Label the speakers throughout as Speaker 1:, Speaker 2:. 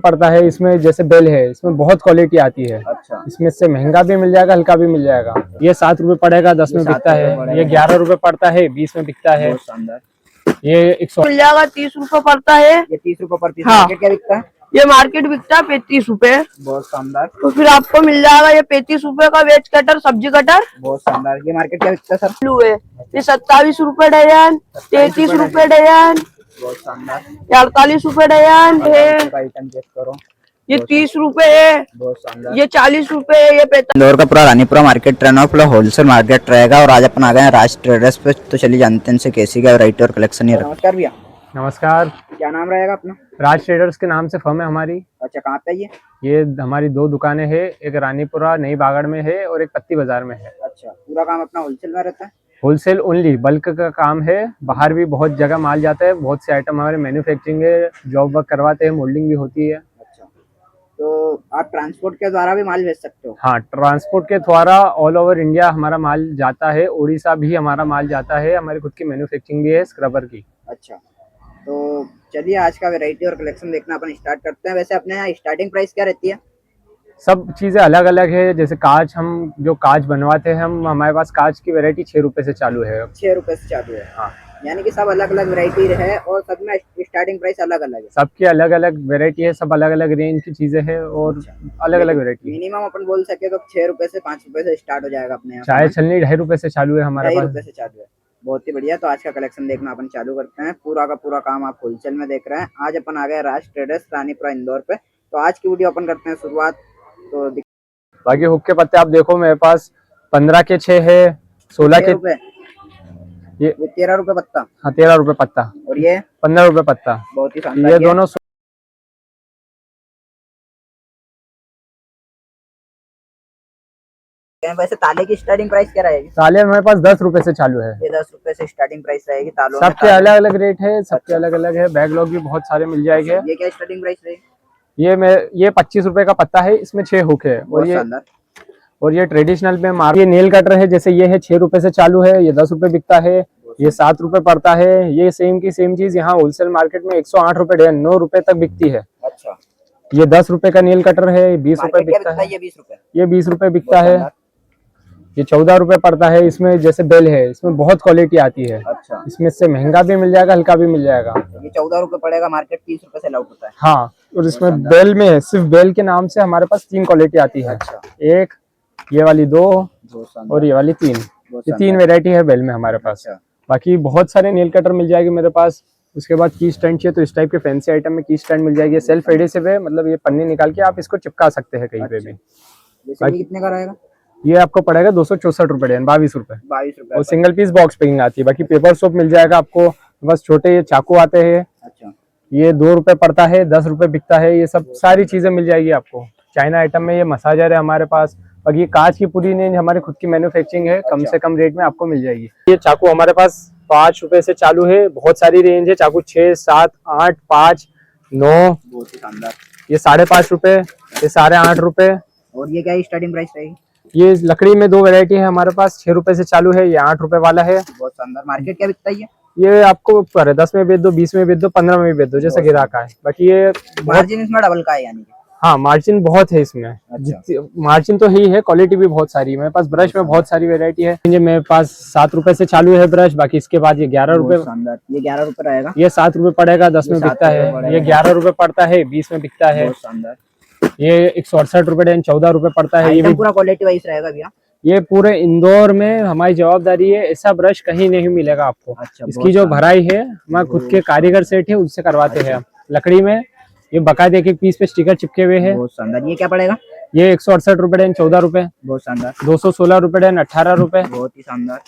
Speaker 1: पड़ता है। इसमें जैसे बेल है, इसमें बहुत क्वालिटी आती है।
Speaker 2: अच्छा,
Speaker 1: इसमें से महंगा भी मिल जाएगा, हल्का भी मिल जाएगा। ये 7 रुपए पड़ेगा, 10 में बिकता है। ये 11 रुपए पड़ता है, 20 में बिकता है।
Speaker 2: बहुत शानदार।
Speaker 1: ये 100
Speaker 3: मिल जाएगा, 30 रुपए पड़ता है।
Speaker 2: ये 30 रुपए पर पीस।
Speaker 3: हाँ।
Speaker 2: मार्केट क्या बिकता है?
Speaker 3: ये मार्केट बिकता है 35 रुपए।
Speaker 2: बहुत शानदार,
Speaker 3: तो फिर आपको मिल जाएगा ये 35 रुपए का वेज कटर, सब्जी कटर।
Speaker 2: बहुत शानदार। ये मार्केट क्या बिकता है सर?
Speaker 3: ब्लू है, ये 27 रुपए डजन, 33 रुपए डजन,
Speaker 2: बहुत शानदार।
Speaker 3: ये 48 रुपए डजन है,
Speaker 2: आइटम चेक करो,
Speaker 3: ये 30 रुपए है,
Speaker 2: बहुत शानदार।
Speaker 3: ये 40 रुपए है, ये 45।
Speaker 2: इंदौर का पूरा रानीपुरा मार्केट ट्रेंड पूरा होलसेल मार्केट रहेगा और आज अपन आ गए हैं राज ट्रेडर्स पे। तो चलिए जानते हैं इनसे कैसी क्या वैरायटी और कलेक्शन है। नमस्कार भैया,
Speaker 1: नमस्कार।
Speaker 2: क्या नाम रहेगा अपना?
Speaker 1: राज ट्रेडर्स के नाम से फर्म है हमारी।
Speaker 2: अच्छा, कहाँ पे है
Speaker 1: ये हमारी 2 दुकानें हैं, एक रानीपुरा नई बागड़ में है और एक पत्ती बाजार में है।
Speaker 2: अच्छा, पूरा काम अपना होलसेल में रहता है?
Speaker 1: होलसेल ओनली, बल्क का काम है। बाहर भी बहुत जगह माल जाता है, बहुत से आइटम हमारे मैन्युफैक्चरिंग है, जॉब वर्क करवाते हैं, मोल्डिंग भी होती है।
Speaker 2: अच्छा, तो आप ट्रांसपोर्ट के द्वारा भी माल भेज सकते हो?
Speaker 1: हाँ, ट्रांसपोर्ट के द्वारा ऑल ओवर इंडिया हमारा माल जाता है। उड़ीसा भी हमारा माल जाता है। हमारी खुद की मैन्युफैक्चरिंग भी है स्क्रबर की।
Speaker 2: अच्छा, तो चलिए आज का वैरायटी और कलेक्शन देखना अपन स्टार्ट करते हैं। वैसे अपने यहाँ स्टार्टिंग प्राइस क्या रहती है?
Speaker 1: सब चीज़ें अलग अलग है। जैसे कांच, हम जो कांच बनवाते हैं, हम हमारे पास कांच की वैरायटी 6 रुपए से चालू है।
Speaker 2: 6 रुपए से चालू है?
Speaker 1: हाँ,
Speaker 2: यानी कि सब अलग अलग वैरायटी है और सब में स्टार्टिंग प्राइस अलग अलग है?
Speaker 1: सबकी अलग अलग वैरायटी है, सब अलग अलग रेंज की चीजें हैं और अलग अलग वैरायटी।
Speaker 2: मिनिमम अपन बोल सके तो 6 रुपए से 5 रुपए से स्टार्ट हो जाएगा अपने यहाँ।
Speaker 1: चाय छलनी 2.5 रुपए से चालू है हमारे
Speaker 2: 2.5
Speaker 1: पास।
Speaker 2: रुपए से चालू है, बहुत ही बढ़िया। तो आज का कलेक्शन देखना अपन चालू करते हैं। पूरा का पूरा काम आप होलसेल में देख रहे हैं। आज अपन आ गए राज ट्रेडर्स रानीपुरा इंदौर पे। तो आज की वीडियो अपन करते हैं शुरुआत। तो
Speaker 1: बाकी हुक के पत्ते आप देखो, मेरे पास 15 के 6 है, 16 के
Speaker 2: रुपए,
Speaker 1: ये
Speaker 2: 13 रुपए पत्ता।
Speaker 1: हाँ, 13 रुपए पत्ता
Speaker 2: और ये
Speaker 1: 15 रुपए पत्ता।
Speaker 2: बहुत ही शानदार।
Speaker 1: ये दोनों
Speaker 2: वैसे ताले की स्टार्टिंग प्राइस क्या रहेगी?
Speaker 1: ताले हमारे पास 10 रुपए से चालू है।
Speaker 2: ये 10 रुपए से स्टार्टिंग प्राइस रहेगी तालों में।
Speaker 1: सबके अलग अलग रेट है, सबके अलग अलग है। बैकलॉग भी बहुत सारे मिल जाएंगे।
Speaker 2: ये क्या स्टार्टिंग प्राइस रहेगी?
Speaker 1: ये 25 रुपए का पत्ता है, इसमें 6 हुक है। और ये ट्रेडिशनल में ये नेल कटर है। जैसे ये है 6 रुपए से चालू है, ये 10 रुपए बिकता है, ये 7 रुपए पड़ता है। ये सेम की सेम चीज यहाँ होलसेल मार्केट में 108 रुपए 9 रुपए तक बिकती है।
Speaker 2: अच्छा,
Speaker 1: ये 10 रुपए का नेल कटर है, 20 रुपए बिकता है।
Speaker 2: ये 20 रुपए,
Speaker 1: ये 20 रुपए बिकता है। ये 14 रुपए पड़ता है। इसमें जैसे बेल है, इसमें बहुत क्वालिटी आती है।
Speaker 2: अच्छा,
Speaker 1: इसमें से महंगा भी मिल जाएगा, हल्का भी मिल जाएगा।
Speaker 2: ये 14 रुपए पड़ेगा, मार्केट 30 रुपए से लाउट होता है।
Speaker 1: हाँ, और इसमें बेल में सिर्फ बेल के नाम से हमारे पास 3 क्वालिटी आती है।
Speaker 2: अच्छा,
Speaker 1: एक, ये वाली 2 और ये वाली 3। ये 3 वेरायटी है बेल में हमारे पास।
Speaker 2: अच्छा,
Speaker 1: बाकी बहुत सारे नेल कटर मिल जाएंगे मेरे पास। उसके बाद की स्टैंड चाहिए तो इस टाइप के फैंसी आइटम में की स्टैंड मिल जाएगी। सेल्फ एडिसिव है, मतलब ये पन्नी निकाल के आप इसको चिपका सकते हैं कहीं पे भी।
Speaker 2: ये कितने का रहेगा?
Speaker 1: ये आपको पड़ेगा 264 रुपए 22 रुपए।
Speaker 2: 22 रुपए।
Speaker 1: और सिंगल पीस बॉक्स पैकिंग आती है। बाकी पेपर सोप मिल जाएगा आपको। बस छोटे ये चाकू आते हैं।
Speaker 2: अच्छा,
Speaker 1: ये 2 रुपए पड़ता है, 10 रुपए बिकता है। ये सब सारी चीजें मिल जाएगी आपको। चाइना आइटम में ये मसाजर है हमारे पास। बाकी ये कांच की पूरी रेंज हमारी खुद की मैन्युफैक्चरिंग है। कम से कम रेट में आपको मिल जाएगी। ये चाकू हमारे पास 5 रुपए से चालू है। बहुत सारी रेंज है चाकू, 6, 7, 8, 5, 9।
Speaker 2: बहुत ही शानदार।
Speaker 1: ये 5.5 रुपए, ये 8.5 रुपए।
Speaker 2: और ये क्या स्टार्टिंग प्राइस रहेगी?
Speaker 1: ये लकड़ी में 2 वैरायटी है हमारे पास। 6 रुपए से चालू है, ये 8 रुपए वाला है।
Speaker 2: बहुत शानदार। मार्केट क्या बिकता है?
Speaker 1: ये आपको ऊपर है, 10 में बेच दो, 20 में बेच दो, 15 में भी बेच दो, जैसा गिराक है। बाकी ये
Speaker 2: मार्जिन इसमें डबल का है यानी कि?
Speaker 1: हाँ, मार्जिन बहुत है इसमें। मार्जिन तो ही है, क्वालिटी भी बहुत सारी है मेरे पास। ब्रश में बहुत सारी वैरायटी है। ये मेरे पास 7 रुपए से चालू है ब्रश। बाकी इसके बाद ये 11 रुपए।
Speaker 2: ये 11 रुपए रहेगा।
Speaker 1: ये 7 रुपए पड़ेगा, 10 में बिकता है। ये 11 रुपए पड़ता है, 20 में बिकता है। ये 168 रुपए 14 रुपए पड़ता है। ये भी
Speaker 2: पूरा क्वालिटी वाइज रहेगा भैया?
Speaker 1: ये पूरे इंदौर में हमारी जवाबदारी है। ऐसा ब्रश कहीं नहीं मिलेगा आपको।
Speaker 2: अच्छा,
Speaker 1: इसकी जो भराई है हमारे खुद के कारीगर सेठ है, उससे करवाते हैं हम। लकड़ी में ये बाकायदे एक पीस पे स्टिकर चिपके हुए हैं।
Speaker 2: बहुत शानदार। ये क्या पड़ेगा?
Speaker 1: ये 168 रुपए 14 रुपए।
Speaker 2: बहुत शानदार।
Speaker 1: 216 रुपए 18 रुपए।
Speaker 2: बहुत ही शानदार।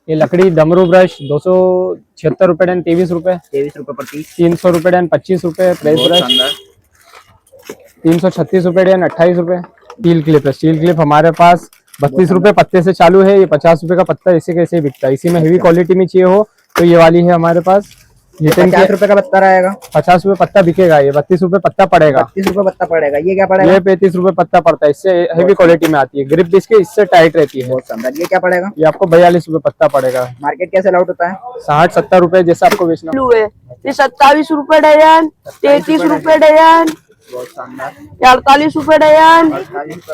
Speaker 1: ये लकड़ी डमरू ब्रश 276 रुपए 23 रुपए।
Speaker 2: 23 रुपए पर पीस।
Speaker 1: 300 रुपए 25 रुपए। प्रेस ब्रश 336 रुपए 28 रुपए। स्टील क्लिप है। स्टील क्लिप हमारे पास 32 रुपए पत्ते से चालू है। ये 50 रुपए का पत्ता इसी कैसे ही बिकता है। इसी में हेवी क्वालिटी में चाहिए हो तो ये वाली है हमारे पास। ये
Speaker 2: 50 रुपए का पत्ता रहेगा।
Speaker 1: 50 रुपए पत्ता बिकेगा। ये 32 रुपए पत्ता पड़ेगा।
Speaker 2: 32 रुपए पत्ता पड़ेगा। ये क्या पड़ेगा?
Speaker 1: ये 35 रुपए पत्ता पड़ता है। इससे हेवी क्वालिटी में आती है। ग्रिप इसके इससे टाइट रहती है।
Speaker 2: बहुत शानदार। ये क्या पड़ेगा?
Speaker 1: ये आपको 42 रुपए पत्ता पड़ेगा।
Speaker 2: मार्केट कैसे लाउट होता है?
Speaker 1: 60-70 रुपए जैसा आपको बेचना।
Speaker 3: ब्लू है, ये 27 रुपए डजन, 33 रुपए डजन,
Speaker 2: बहुत शानदार।
Speaker 3: ये 48 रुपए डजन।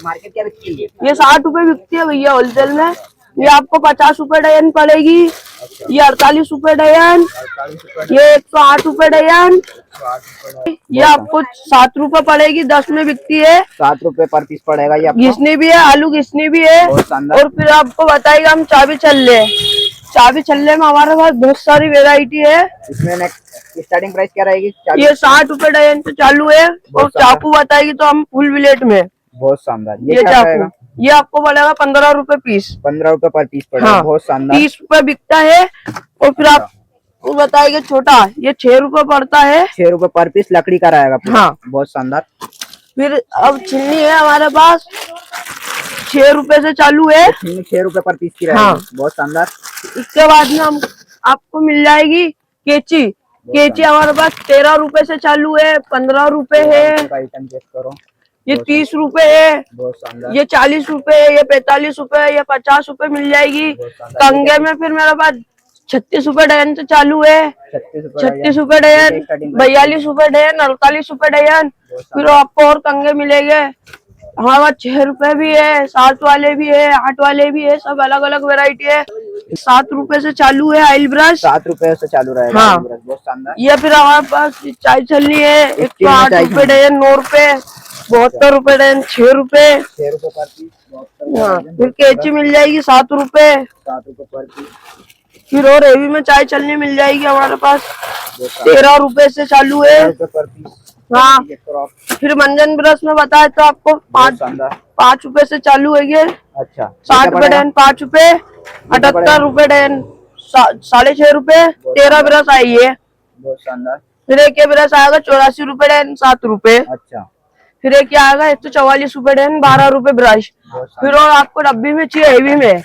Speaker 2: मार्केट क्या बिकती है?
Speaker 3: ये 60 रुपए बिकती है भैया होलसेल में। ये आपको 50 रुपए डजन पड़ेगी। ये 48 रुपए डजन।
Speaker 2: 48 रुपए।
Speaker 3: ये 108 रुपए डजन। ये आपको 7 रुपए पड़ेगी, 10 में बिकती है।
Speaker 2: 7 रुपए पर पीस पड़ेगा ये आपको।
Speaker 3: घिसनी भी है, आलू घिसनी भी है।
Speaker 2: बहुत शानदार।
Speaker 3: और फिर आपको बताइएगा हम चाबी छल्ले। चाबी छल्ले में हमारे पास बहुत सारी वेराइटी है।
Speaker 2: इसमें स्टार्टिंग प्राइस क्या रहेगी?
Speaker 3: ये 60 रुपए डजन से चालू है। और चाकू बताएगी तो हम फुल विलेट में।
Speaker 2: बहुत शानदार।
Speaker 3: ये
Speaker 2: क्या
Speaker 3: चाकू
Speaker 2: रहेगा?
Speaker 3: ये आपको पड़ेगा 15 रुपए पीस।
Speaker 2: 15 रुपए पर पीस पड़ेगा।
Speaker 3: हाँ,
Speaker 2: बहुत शानदार।
Speaker 3: 30 रुपए बिकता है। और फिर आप वो बताइए छोटा, ये 6 रुपए पड़ता है।
Speaker 2: 6 रुपए पर पीस लकड़ी का रहेगा पूरा।
Speaker 3: हाँ।
Speaker 2: बहुत शानदार।
Speaker 3: फिर अब छिलनी है हमारे पास, 6 रुपए से चालू है।
Speaker 2: 6 रुपए पर पीस की रहेगी।
Speaker 3: हाँ।
Speaker 2: बहुत शानदार।
Speaker 3: इसके बाद में हम आपको मिल जाएगी केची। केची हमारे पास 13 रुपए से चालू है, 15 रुपए है,
Speaker 2: आइटम चेक करो।
Speaker 3: ये 30 रुपए है,
Speaker 2: बहुत शानदार।
Speaker 3: ये 40 रुपए, ये 45 रुपए, ये 50 रुपए मिल जाएगी। कंगे में फिर मेरे पास 36 रुपए डजन से चालू है। 36 रुपए डजन, 42 रुपए डजन, 48 रुपए डजन। फिर आपको और कंगे मिलेंगे। हमारे पास 6 रुपए भी है, 7 वाले भी है, 8 वाले भी है, सब अलग अलग वेराइटी है। 7 रुपए से चालू है ऑयल ब्रश।
Speaker 2: 7 रुपए से चालू रहेगा।
Speaker 3: हाँ।
Speaker 2: बहुत शानदार।
Speaker 3: ये फिर हमारे पास चाय छलनी है, 108 रुपए डजन, 9 रुपए, 72 रुपए डजन, 6 रुपए।
Speaker 2: 6 रुपए पर पीस।
Speaker 3: हाँ, फिर कैची मिल जाएगी 7 रुपए।
Speaker 2: 7 रुपए पर पीस।
Speaker 3: फिर और हेवी में चाय छलनी मिल जाएगी हमारे पास, 13 रुपए से चालू है।
Speaker 2: 13 रुपए पर पीस।
Speaker 3: हाँ।
Speaker 2: चेक करो आप।
Speaker 3: फिर मंजन ब्रश में बताए तो आपको
Speaker 2: बहुत शानदार।
Speaker 3: 5 रुपए से चालू है ये।
Speaker 2: अच्छा।
Speaker 3: 60 रुपए डजन 5 रुपए, 78 रुपए डजन 6.5 रुपए। 13 ब्रश आई है।
Speaker 2: बहुत शानदार।
Speaker 3: फिर एक ये ब्रश आएगा 84 रुपए डजन 7 रुपए।
Speaker 2: अच्छा।
Speaker 3: फिर एक क्या आएगा 144 रुपए डजन 12 रुपए ब्रश। फिर और आपको डब्बी में चाहिए हेवी में,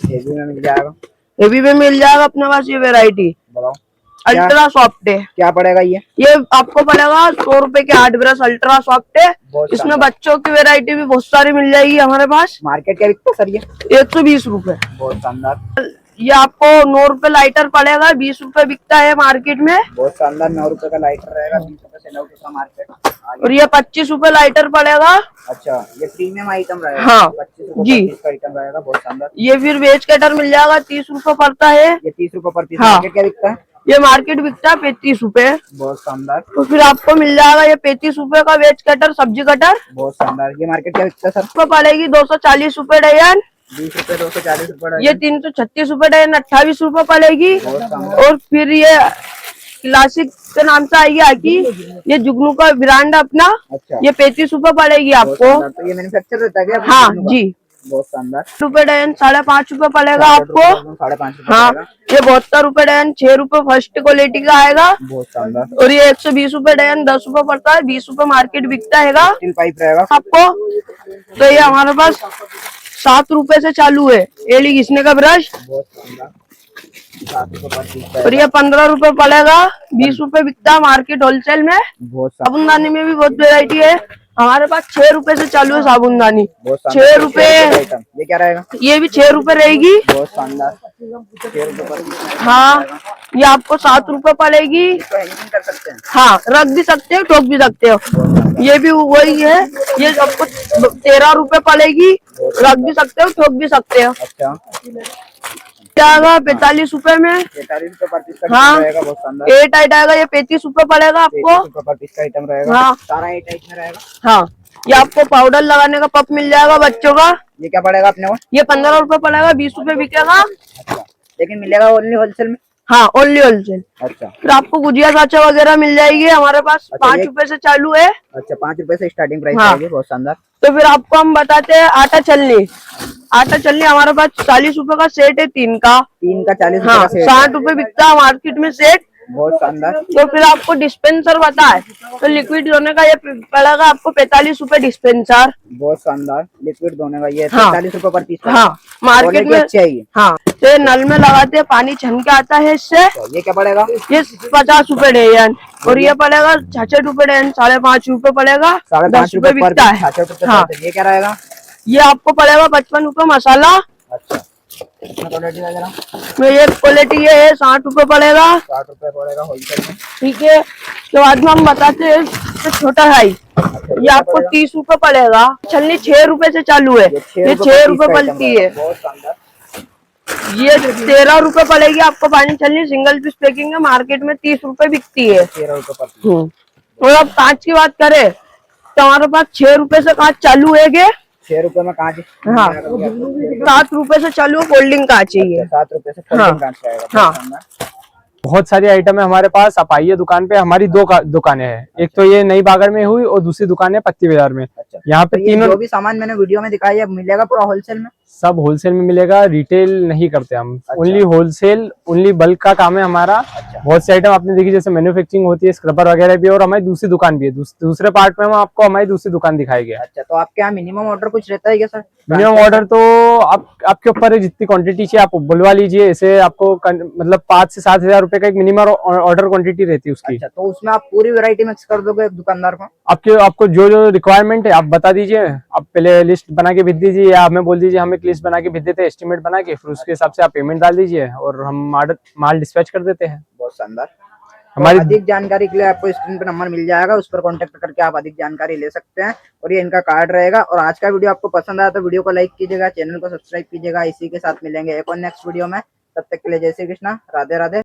Speaker 2: हेवी में मिल जाएगा।
Speaker 3: हेवी में मिल जाएगा अपने पास ये वेराइटी।
Speaker 2: बताओ
Speaker 3: अल्ट्रा सॉफ्ट है।
Speaker 2: क्या पड़ेगा ये?
Speaker 3: आपको पड़ेगा 100 रुपए के 8 ब्रश अल्ट्रा सॉफ्ट है।
Speaker 2: बहुत
Speaker 3: इसमें
Speaker 2: शानदार।
Speaker 3: बच्चों की वेराइटी भी बहुत सारी मिल जाएगी हमारे पास।
Speaker 2: मार्केट क्या बिकता है सर ये?
Speaker 3: 120 रुपए।
Speaker 2: बहुत शानदार।
Speaker 3: ये आपको 9 रुपए लाइटर पड़ेगा, 20 रुपए बिकता है मार्केट में।
Speaker 2: बहुत शानदार। 9 रुपए का लाइटर रहेगा, 20 रुपए से 9 रुपए का मार्केट।
Speaker 3: और ये 25 रुपए लाइटर पड़ेगा।
Speaker 2: अच्छा, ये प्रीमियम आइटम रहेगा।
Speaker 3: हाँ।
Speaker 2: 25 रुपए
Speaker 3: जी।
Speaker 2: का आइटम रहेगा। बहुत शानदार।
Speaker 3: ये फिर वेज कटर मिल जाएगा, 30 रुपए पड़ता है।
Speaker 2: ये 30 रुपए पर पीस।
Speaker 3: हाँ।
Speaker 2: मार्केट क्या बिकता है?
Speaker 3: ये मार्केट बिकता है 35 रुपए।
Speaker 2: बहुत शानदार।
Speaker 3: तो फिर आपको मिल जाएगा ये 35 रुपए का वेज कटर, सब्जी कटर।
Speaker 2: बहुत शानदार। ये मार्केट क्या बिकता है सर?
Speaker 3: तो पड़ेगी 240 रुपए डजन।
Speaker 2: 20 रुपए, 240 रुपए।
Speaker 3: ये 336 रुपए डजन, 28 रुपए पड़ेगी।
Speaker 2: बहुत शानदार।
Speaker 3: और फिर ये क्लासिक के नाम से आएगी आकी, ये जुगनू का ब्रांड अपना।
Speaker 2: अच्छा।
Speaker 3: ये 35 रुपए पड़ेगी
Speaker 2: बहुत
Speaker 3: आपको।
Speaker 2: शानदार। तो ये मैन्युफैक्चर रहता है क्या?
Speaker 3: हाँ जी।
Speaker 2: बहुत शानदार।
Speaker 3: रुपए डजन 5.5 रुपए पड़ेगा आपको।
Speaker 2: 5.5 रुपए
Speaker 3: हाँ,
Speaker 2: पड़ेगा।
Speaker 3: ये 72 रुपए डजन 6 रुपए फर्स्ट क्वालिटी का आएगा।
Speaker 2: बहुत शानदार।
Speaker 3: और ये 120 रुपए डजन 10 रुपए पड़ता है, 20 रुपए मार्केट बिकता है
Speaker 2: स्टील पाइप रहेगा
Speaker 3: आपको। तो ये हमारे पास 7 रुपए से चालू है एली घिसने का ब्रश।
Speaker 2: बहुत शानदार। 7 रुपए पर पीस।
Speaker 3: और ये 15 रुपए पड़ेगा, 20 रुपए बिकता है मार्केट होलसेल में।
Speaker 2: बहुत शानदार।
Speaker 3: साबुनदानी में भी बहुत वेराइटी है हमारे पास। 6 रुपए से चालू है साबुनदानी।
Speaker 2: बहुत
Speaker 3: 6 रुपए।
Speaker 2: आइटम। ये क्या रहेगा?
Speaker 3: ये भी 6 रुपए रहेगी।
Speaker 2: बहुत शानदार। 6 रुपए पर पीस।
Speaker 3: हाँ, ये आपको 7 रुपए पड़ेगी।
Speaker 2: इसको हैंगिंग कर सकते हैं।
Speaker 3: हाँ, रख भी सकते हो, ठोक भी सकते हो। ये भी वही है, ये आपको 13 रुपए पड़ेगी। रख भी सकते हो, ठोक भी सकते हो।
Speaker 2: अच्छा।
Speaker 3: क्या आएगा 45 रुपए में।
Speaker 2: 43 रुपए पर पीस का
Speaker 3: हाँ।
Speaker 2: रहेगा। बहुत शानदार।
Speaker 3: 8 आइट आएगा, ये 35 रुपए पड़ेगा आपको।
Speaker 2: 33 रुपए पर पीस का आइटम रहेगा।
Speaker 3: हाँ।
Speaker 2: सारा 8 टाइप में रहेगा।
Speaker 3: हाँ, ये आपको पाउडर लगाने का पप मिल जाएगा बच्चों का।
Speaker 2: ये क्या पड़ेगा अपने को?
Speaker 3: ये 15 रुपए पड़ेगा, 20 रुपए बिकेगा।
Speaker 2: अच्छा, लेकिन मिलेगा ओनली होलसेल में?
Speaker 3: हाँ, ओनली होलसेल।
Speaker 2: अच्छा।
Speaker 3: फिर आपको गुजिया साचा वगैरह मिल जाएगी हमारे पास।
Speaker 2: अच्छा,
Speaker 3: 5 रुपए से चालू है।
Speaker 2: अच्छा, 5 रुपए से स्टार्टिंग प्राइस
Speaker 3: हाँ।
Speaker 2: रहेगी। बहुत शानदार।
Speaker 3: तो फिर आपको हम बताते हैं आटा चलनी। आटा चलनी हमारे पास 40 रुपए का सेट है 3 का।
Speaker 2: 3 का 40 रुपए
Speaker 3: हाँ,
Speaker 2: का सेट।
Speaker 3: 60 रुपए बिकता है मार्केट में सेट।
Speaker 2: बहुत शानदार।
Speaker 3: तो फिर आपको डिस्पेंसर बताए तो लिक्विड धोने का ये पड़ेगा आपको 45 रुपए डिस्पेंसर।
Speaker 2: बहुत शानदार। लिक्विड धोने का ये
Speaker 3: हाँ।
Speaker 2: 45 रुपए पर पीस।
Speaker 3: हाँ, मार्केट में
Speaker 2: अच्छा है ये।
Speaker 3: हाँ, तो ये नल में लगाते हैं, पानी छन के आता है इससे।
Speaker 2: तो ये क्या पड़ेगा?
Speaker 3: ये 50 रुपए डजन। और ये पड़ेगा 66 रुपए डजन, 5.5 रुपए पड़ेगा।
Speaker 2: 5.5
Speaker 3: 10 रुपए
Speaker 2: रुपए पर
Speaker 3: बिकता
Speaker 2: पीस।
Speaker 3: है।
Speaker 2: 66 रुपए।
Speaker 3: हाँ,
Speaker 2: ये क्या रहेगा?
Speaker 3: ये आपको पड़ेगा 55 रुपए मसाला।
Speaker 2: अच्छा। इसमें क्वालिटी वगैरह
Speaker 3: में ये क्वालिटी है 60 रुपए पड़ेगा,
Speaker 2: 60 रुपए पड़ेगा होलसेल में।
Speaker 3: ठीक है। उसके बाद में हम बताते हैं इससे छोटा साइज, ये आपको 30 रुपए पड़ेगा। छलनी 6 रुपए से चालू है, ये 6 रुपए पड़ती है।
Speaker 2: बहुत शानदार।
Speaker 3: ये 13 रुपए पड़ेगी आपको पानी छलनी, सिंगल पीस पैकिंग है, मार्केट में 30 रुपए बिकती है।
Speaker 2: 13 रुपए पड़ती है।
Speaker 3: और अब कांच की बात करें तो हमारे पास 6 रुपए से कांच चालू है गे।
Speaker 2: 6 रुपए में कांच।
Speaker 3: हाँ, 7 रुपए से चालू फोल्डिंग कांच है ये।
Speaker 2: 7 रुपए से फोल्डिंग कांच का आएगा।
Speaker 3: हाँ।
Speaker 2: शानदार।
Speaker 1: बहुत सारी आइटम है हमारे पास, आप आइए दुकान पे। हमारी दो दुकानें हैं, एक तो ये नई बागर में हुई और दूसरी दुकान है पत्ती बाजार में।
Speaker 2: अच्छा,
Speaker 1: यहाँ पे
Speaker 2: तो ये
Speaker 1: तीनों
Speaker 2: जो भी सामान मैंने वीडियो में दिखाई है मिलेगा पूरा होलसेल में?
Speaker 1: सब होलसेल में मिलेगा, रिटेल नहीं करते हम। ओनली होलसेल, ओनली बल्क का काम है हमारा। बहुत सी आइटम आपने देखी, जैसे मैन्युफैक्चरिंग होती है, स्क्रबर वगैरह भी है, और हमारी दूसरी दुकान भी है। दूसरे पार्ट में हम आपको हमारी दूसरी दुकान दिखाएंगे।
Speaker 2: अच्छा, तो आपके यहाँ मिनिमम ऑर्डर कुछ रहता है क्या सर?
Speaker 1: मिनिमम ऑर्डर तो आपके ऊपर है, जितनी क्वांटिटी चाहिए आप बुलवा लीजिए। ऐसे आपको मतलब 5 से 7 हजार रुपए का एक मिनिमम ऑर्डर क्वांटिटी रहती है उसकी।
Speaker 2: अच्छा, तो उसमें आप पूरी वैरायटी मिक्स कर दोगे एक दुकानदार को?
Speaker 1: आपको जो जो रिक्वायरमेंट है आप बता दीजिए, आप पहले लिस्ट बना के भेज दीजिए, या हमें बोल दीजिए, हम एक लिस्ट बना के भेज देते हैं, एस्टिमेट बना के, फिर उसके हिसाब से आप पेमेंट डाल दीजिए और हम माल डिस्पैच कर देते हैं।
Speaker 2: बहुत शानदार।
Speaker 1: हमारी
Speaker 2: तो अधिक जानकारी के लिए आपको स्क्रीन पे नंबर मिल जाएगा, उस पर कांटेक्ट करके आप अधिक जानकारी ले सकते हैं। और ये इनका कार्ड रहेगा। और आज का वीडियो आपको पसंद आया तो वीडियो को लाइक कीजिएगा, चैनल को सब्सक्राइब कीजिएगा। इसी के साथ मिलेंगे एक और नेक्स्ट वीडियो में। तब तक के लिए जय श्री कृष्णा, राधे राधे।